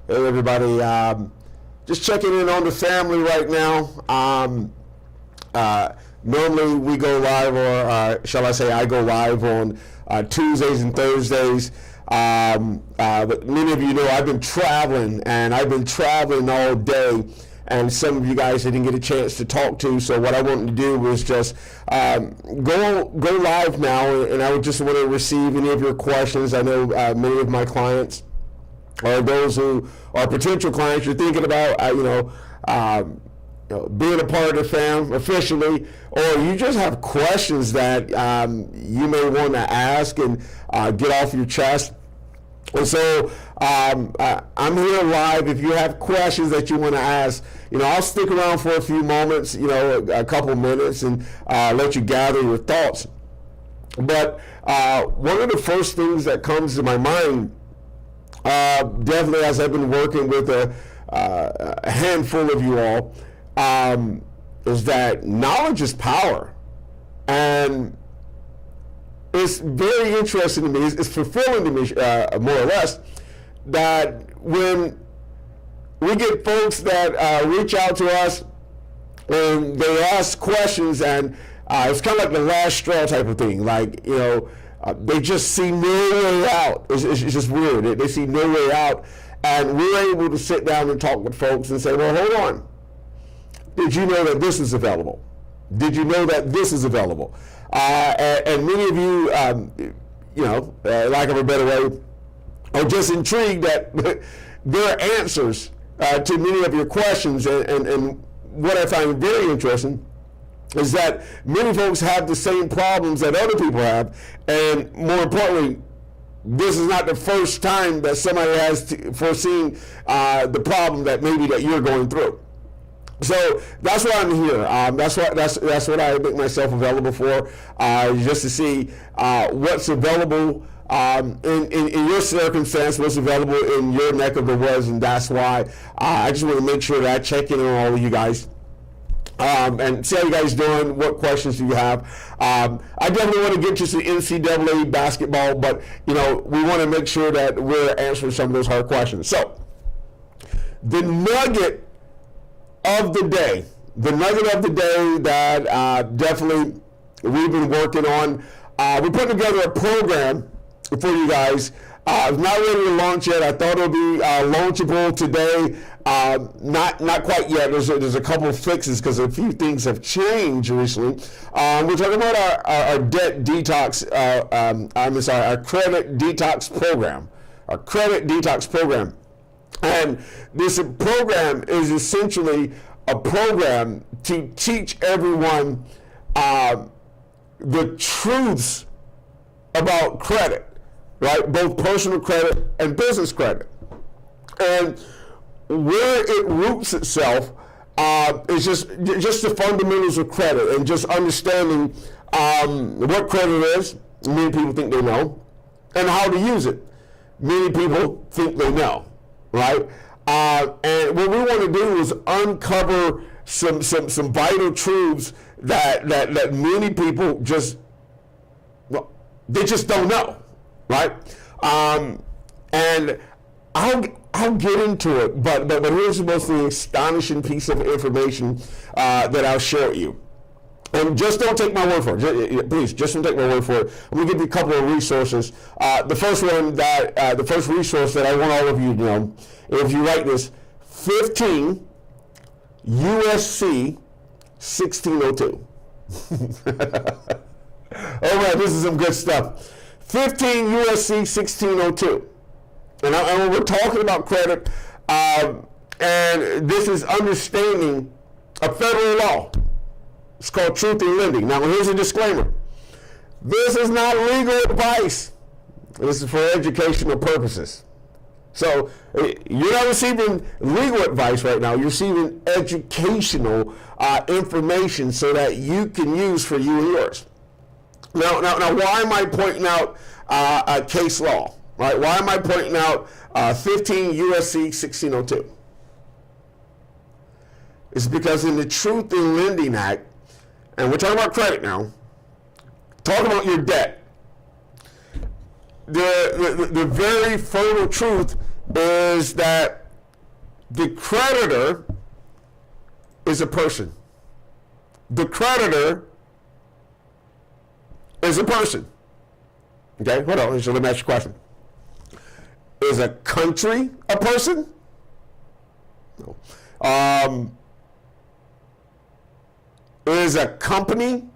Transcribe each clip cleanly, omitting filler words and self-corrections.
Hey everybody, just checking in on the family right now. Normally we go live, or shall I say I go live on Tuesdays and Thursdays. But many of you know I've been traveling, and I've been traveling all day. And some of you guys I didn't get a chance to talk to, so what I wanted to do was just go live now, and I would just want to receive any of your questions. I know many of my clients, or those who are potential clients, you're thinking about, being a part of the fam officially, or you just have questions that you may want to ask and get off your chest. And so I'm here live. If you have questions that you want to ask, I'll stick around for a few moments, a couple minutes, and let you gather your thoughts. But one of the first things that comes to my mind, definitely as I've been working with a handful of you all, is that knowledge is power. And it's very interesting to me, it's fulfilling to me, more or less, that when we get folks that reach out to us and they ask questions, and it's kind of like the last straw type of thing, like, they just see no way out. It's just weird. They see no way out, and we're able to sit down and talk with folks and say, well, hold on. Did you know that this is available? Did you know that this is available? And many of you, lack of a better way, are just intrigued that there are answers to many of your questions. And what I find very interesting is that many folks have the same problems that other people have. And more importantly, this is not the first time that somebody has foreseen the problem that maybe that you're going through. So that's why I'm here. That's what I make myself available for, just to see what's available in your circumstance, what's available in your neck of the woods, and that's why I just want to make sure that I check in on all of you guys. And see how you guys doing, what questions do you have. I definitely want to get to some NCAA basketball, but we want to make sure that we're answering some of those hard questions. So the nugget of the day that definitely we've been working on, we put together a program for you guys. It's not ready to launch yet. I thought it would be launchable today. Not quite yet. There's a couple of fixes because a few things have changed recently. We're talking about our debt detox. Our credit detox program. Our credit detox program. And this program is essentially a program to teach everyone the truths about credit, right? Both personal credit and business credit. And where it roots itself is just the fundamentals of credit, and just understanding what credit is. Many people think they know, and how to use it. Many people think they know. Right? And what we want to do is uncover some vital truths that many people they just don't know, right? And I'll get into it, but here's the most astonishing piece of information that I'll share with you. And just don't take my word for it. Please, just don't take my word for it. I'm going to give you a couple of resources. The first resource that I want all of you to know, if you write this, 15 USC 1602. All right, this is some good stuff. 15 USC 1602. And we're talking about credit, and this is understanding a federal law. It's called Truth in Lending. Now, here's a disclaimer. This is not legal advice. This is for educational purposes. So you're not receiving legal advice right now. You're receiving educational information so that you can use for you and yours. Now, why am I pointing out a case law? Right? Why am I pointing out 15 USC 1602? It's because in the Truth in Lending Act, and we're talking about credit now, talking about your debt, the very fertile truth is that The creditor is a person. The creditor is a person. Okay, hold on. So let me ask you a question. Is a country a person? No. Is a company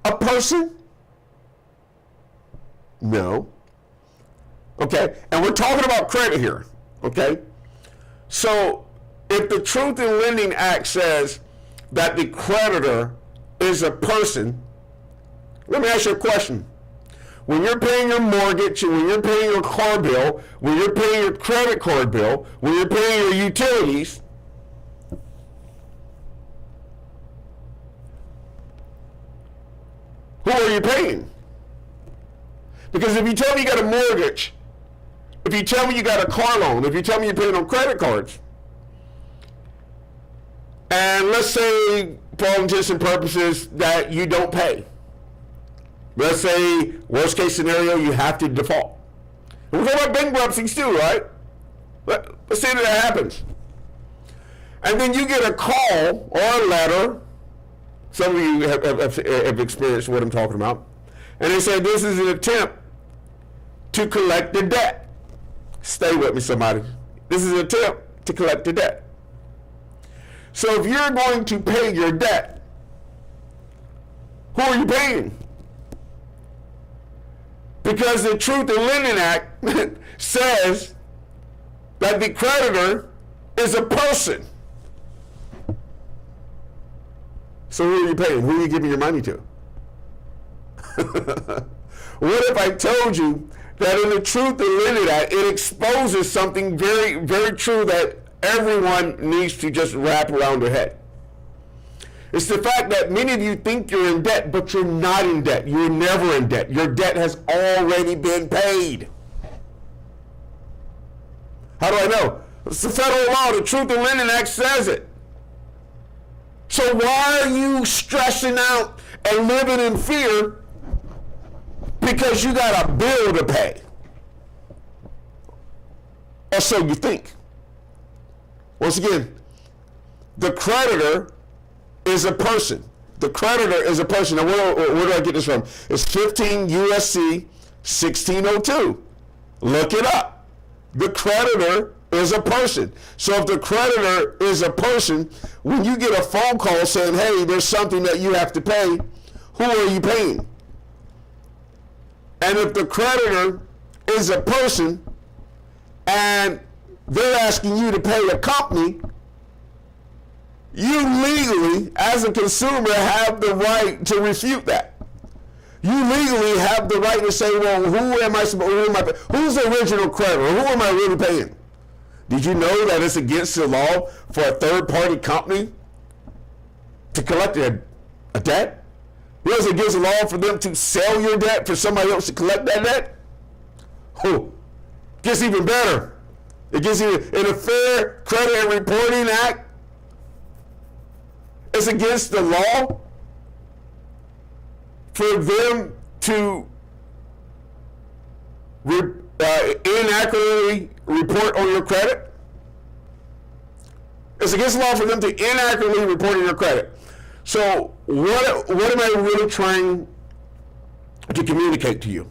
a person? No. Okay, and we're talking about credit here. Okay, so if the Truth in Lending Act says that the creditor is a person, let me ask you a question. When you're paying your mortgage, and when you're paying your car bill, when you're paying your credit card bill, when you're paying your utilities, who are you paying? Because if you tell me you got a mortgage, if you tell me you got a car loan, if you tell me you're paying on credit cards, and let's say, for all intents and purposes, that you don't pay. Let's say, worst case scenario, you have to default. And we're talking about bankruptcies too, right? Let's say that happens. And then you get a call or a letter. Some of you have experienced what I'm talking about. And they say this is an attempt to collect the debt. Stay with me, somebody. This is an attempt to collect the debt. So if you're going to pay your debt, who are you paying? Because the Truth in Lending Act says that the creditor is a person. So who are you paying? Who are you giving your money to? What if I told you that in the Truth in Lending Act, it exposes something very, very true that everyone needs to just wrap around their head? It's the fact that many of you think you're in debt, but you're not in debt. You're never in debt. Your debt has already been paid. How do I know? It's the federal law. The Truth in Lending Act says it. So why are you stressing out and living in fear because you got a bill to pay? Or so you think. Once again, the creditor is a person. The creditor is a person. Now, where do I get this from? It's 15 USC 1602. Look it up. The creditor is a person. So if the creditor is a person, when you get a phone call saying, hey, there's something that you have to pay, who are you paying? And if the creditor is a person and they're asking you to pay a company, you legally, as a consumer, have the right to refute that. You legally have the right to say, well, who's the original creditor? Who am I really paying? Did you know that it's against the law for a third-party company to collect a debt? It's against the law for them to sell your debt for somebody else to collect that debt? Oh, gets even better. It gets even, in the Fair Credit and Reporting Act, it's against the law for them to inaccurately report on your credit. It's against the law for them to inaccurately report on your credit. So what am I really trying to communicate to you?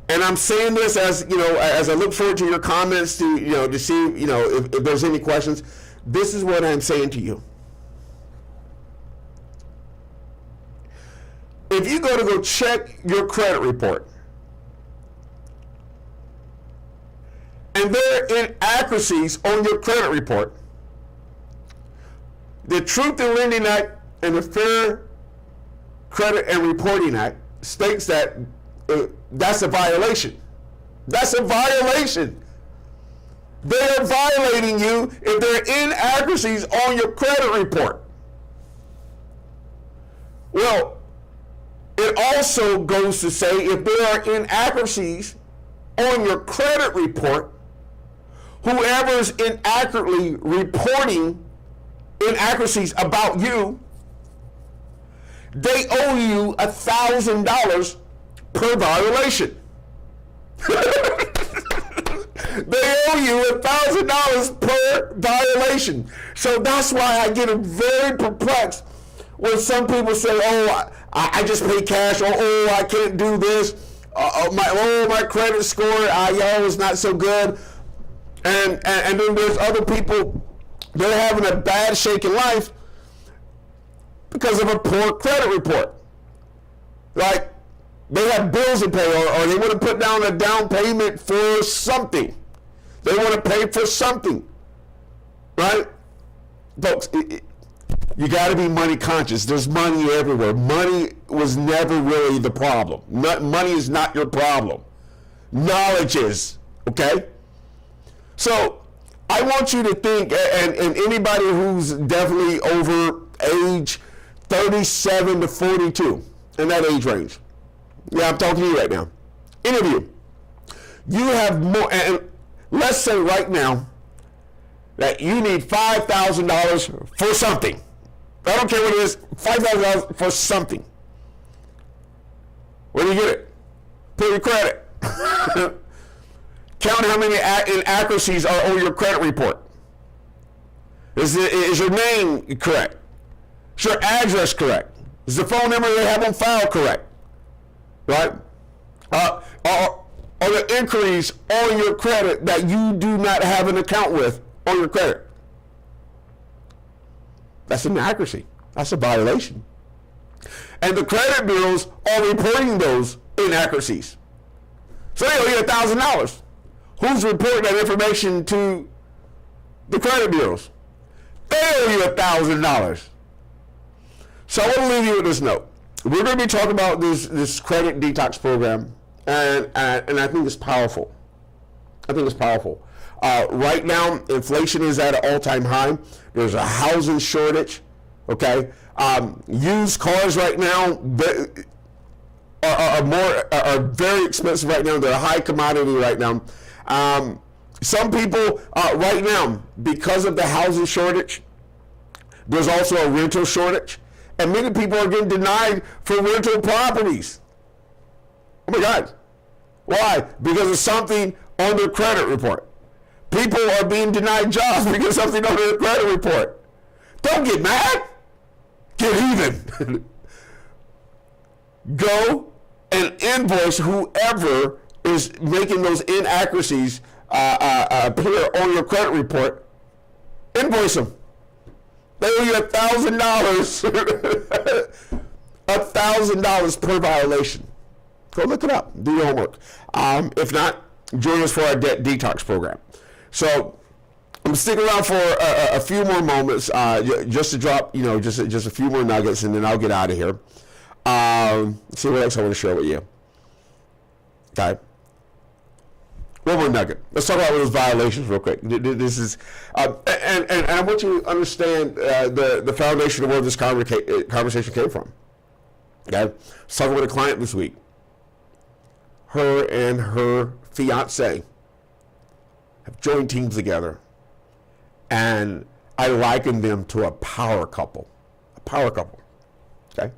And I'm saying this as, as I look forward to your comments to see, if there's any questions. This is what I'm saying to you. If you go check your credit report, and there are inaccuracies on your credit report, the Truth in Lending Act and the Fair Credit and Reporting Act states that that's a violation. That's a violation. They are violating you if there are inaccuracies on your credit report. Well, it also goes to say if there are inaccuracies on your credit report, whoever's inaccurately reporting inaccuracies about you, they owe you $1,000 per violation. They owe you $1,000 per violation. So that's why I get very perplexed when some people say, oh, I just pay cash, or oh, I can't do this, my credit score, is not so good. And then there's other people, they're having a bad shaking life because of a poor credit report. Like, they have bills to pay, or they want to put down a down payment for something. They want to pay for something, right? Folks, you got to be money conscious. There's money everywhere. Money was never really the problem. Money is not your problem. Knowledge is, okay? So I want you to think, and anybody who's definitely over age 37 to 42, in that age range. Yeah, I'm talking to you right now. Any of you. You have more, and let's say right now that you need $5,000 for something. I don't care what it is, $5,000 for something. Where do you get it? Put your credit. Count how many inaccuracies are on your credit report. Is your name correct? Is your address correct? Is the phone number they have on file correct? Right? Are the inquiries on your credit that you do not have an account with on your credit? That's an inaccuracy. That's a violation. And the credit bureaus are reporting those inaccuracies. So they owe you $1,000. Who's reporting that information to the credit bureaus? They owe you $1,000. So I want to leave you with this note. We're going to be talking about this credit detox program, and I think it's powerful. I think it's powerful. Right now, inflation is at an all-time high. There's a housing shortage. Okay, used cars right now are very expensive right now. They're a high commodity right now. Some people right now, because of the housing shortage, there's also a rental shortage. And many people are getting denied for rental properties. Oh my God. Why? Because of something on their credit report. People are being denied jobs because of something on their credit report. Don't get mad. Get even. Go and invoice whoever is making those inaccuracies appear on your credit report. Invoice them. They owe you $1,000. $1,000 per violation. Go look it up. Do your homework. If not, join us for our debt detox program. So I'm sticking around for a few more moments, just to drop, just a few more nuggets, and then I'll get out of here. See what else I want to share with you. Okay. One more nugget. Let's talk about those violations real quick. This is, and I want you to understand the foundation of where this conversation came from. Okay, I was talking with a client this week. Her and her fiance have joined teams together, and I liken them to a power couple. A power couple. Okay.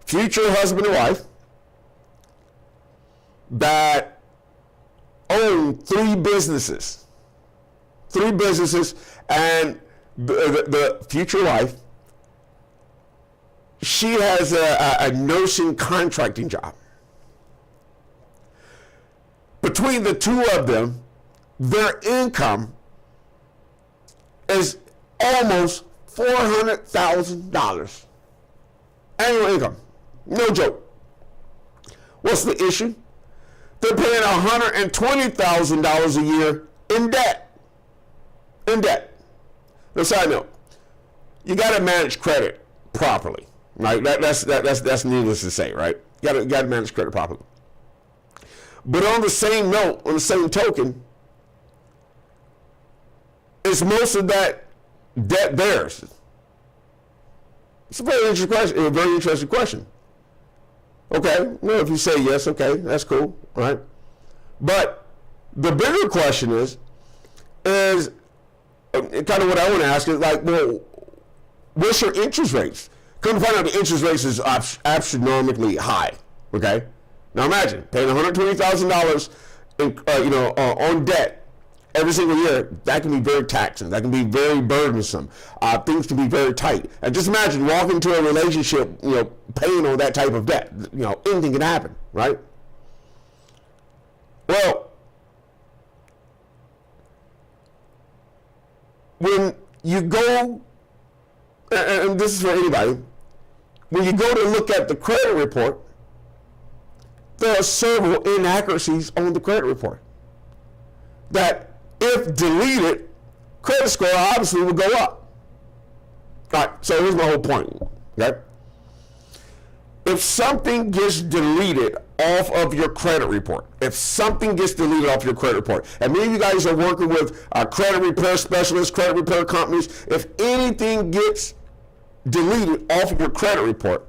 Future husband and wife that own three businesses, and the future wife, she has a nursing contracting job. Between the two of them, their income is almost $400,000 annual income. No joke. What's the issue? They're paying $120,000 a year in debt. In debt. Now, side note, you got to manage credit properly, right? That's needless to say, right? You got to manage credit properly. But on the same note, on the same token, is most of that debt theirs? It's a very interesting question. Okay, well, if you say yes, okay, that's cool, right? But the bigger question is kind of what I want to ask is like, well, what's your interest rates? Come to find out the interest rates is astronomically high, okay? Now imagine paying $120,000 on debt every single year, that can be very taxing. That can be very burdensome. Things can be very tight. And just imagine walking into a relationship, paying on that type of debt. Anything can happen, right? Well, when you go, and this is for anybody, when you go to look at the credit report, there are several inaccuracies on the credit report that, if deleted, credit score obviously will go up. All right, so here's my whole point. Okay? If something gets deleted off of your credit report, and many of you guys are working with credit repair specialists, credit repair companies, if anything gets deleted off of your credit report,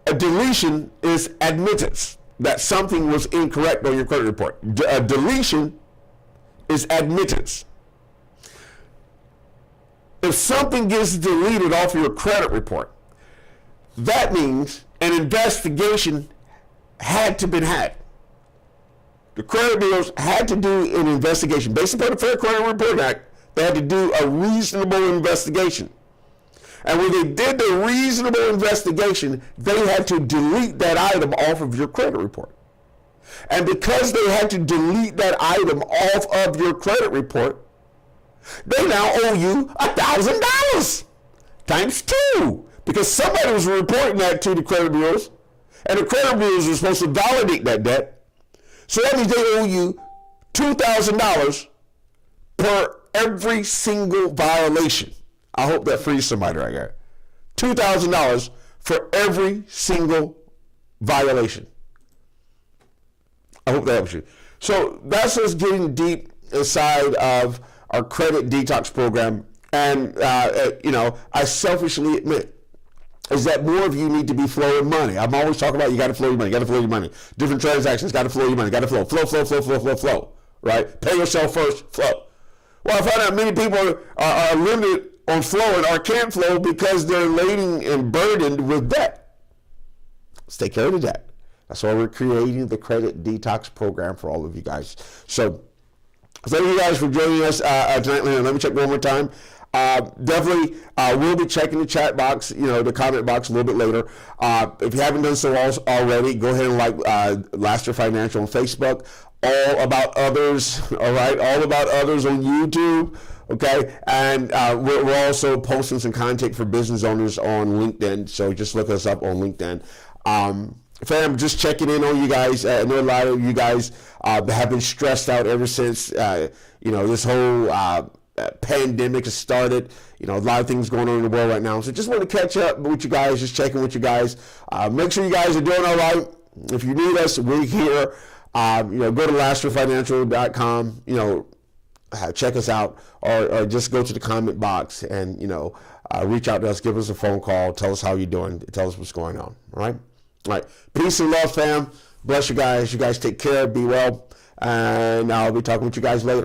a deletion is admittance that something was incorrect on your credit report. A deletion is admittance. If something gets deleted off your credit report, that means an investigation had to been had. The credit bureaus had to do an investigation. Based upon the Fair Credit Reporting Act, they had to do a reasonable investigation. And when they did the reasonable investigation, they had to delete that item off of your credit report. And because they had to delete that item off of your credit report, they now owe you $1,000 times 2. Because somebody was reporting that to the credit bureaus, and the credit bureaus are supposed to validate that debt. So that means they owe you $2,000 per every single violation. I hope that frees somebody right there. $2,000 for every single violation. I hope that helps you. So that's us getting deep inside of our credit detox program. And, I selfishly admit is that more of you need to be flowing money. I'm always talking about you got to flow your money, Different transactions, got to flow your money, got to flow. Right? Pay yourself first, flow. Well, I find out many people are limited on flowing or can't flow because they're laden and burdened with debt. Let's take care of the debt. That's why we're creating the credit detox program for all of you guys. So thank you guys for joining us tonight. Let me check one more time. Definitely, we'll be checking the chat box, the comment box a little bit later. If you haven't done so already, go ahead and like Laster Financial on Facebook. All About Others, all right? All About Others on YouTube, okay? And we're also posting some content for business owners on LinkedIn, so just look us up on LinkedIn. Fam, just checking in on you guys. I know a lot of you guys have been stressed out ever since, this whole pandemic has started. A lot of things going on in the world right now. So just want to catch up with you guys, just checking with you guys. Make sure you guys are doing all right. If you need us, we're here. Go to lasterfinancial.com, check us out, or just go to the comment box and, reach out to us, give us a phone call, tell us how you're doing, tell us what's going on, all right? All right, peace and love, fam. Bless you guys. You guys take care, be well, and I'll be talking with you guys later.